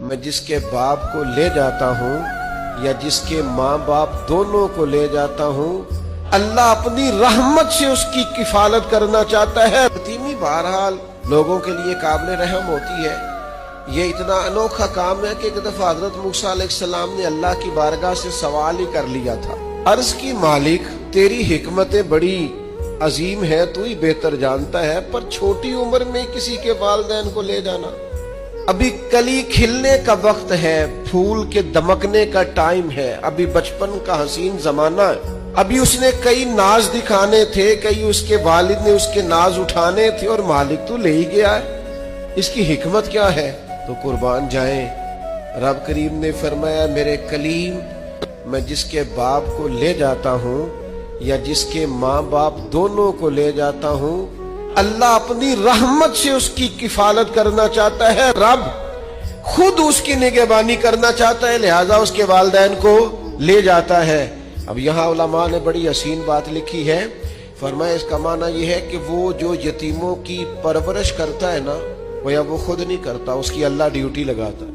میں جس کے باپ کو لے جاتا ہوں یا جس کے ماں باپ دونوں کو لے جاتا ہوں، اللہ اپنی رحمت سے اس کی کفالت کرنا چاہتا ہے۔ یتیمی بہرحال لوگوں کے لیے قابل رحم ہوتی ہے۔ یہ اتنا انوکھا کام ہے کہ ایک دفعہ حضرت موسیٰ علیہ السلام نے اللہ کی بارگاہ سے سوال ہی کر لیا تھا، عرض کی مالک تیری حکمت بڑی عظیم ہے، تو ہی بہتر جانتا ہے، پر چھوٹی عمر میں کسی کے والدین کو لے جانا، ابھی کلی کھلنے کا وقت ہے، پھول کے دمکنے کا ٹائم ہے، ابھی بچپن کا حسین زمانہ ہے، ابھی اس نے کئی ناز دکھانے تھے، کئی اس کے والد نے اس کے ناز اٹھانے تھے، اور مالک تو لے ہی گیا ہے، اس کی حکمت کیا ہے؟ تو قربان جائیں، رب کریم نے فرمایا میرے کلیم، میں جس کے باپ کو لے جاتا ہوں یا جس کے ماں باپ دونوں کو لے جاتا ہوں، اللہ اپنی رحمت سے اس کی کفالت کرنا چاہتا ہے، رب خود اس کی نگہبانی کرنا چاہتا ہے، لہذا اس کے والدین کو لے جاتا ہے۔ اب یہاں علماء نے بڑی حسین بات لکھی ہے، فرمایا اس کا معنی یہ ہے کہ وہ جو یتیموں کی پرورش کرتا ہے نا، وہ یا وہ خود نہیں کرتا، اس کی اللہ ڈیوٹی لگاتا ہے۔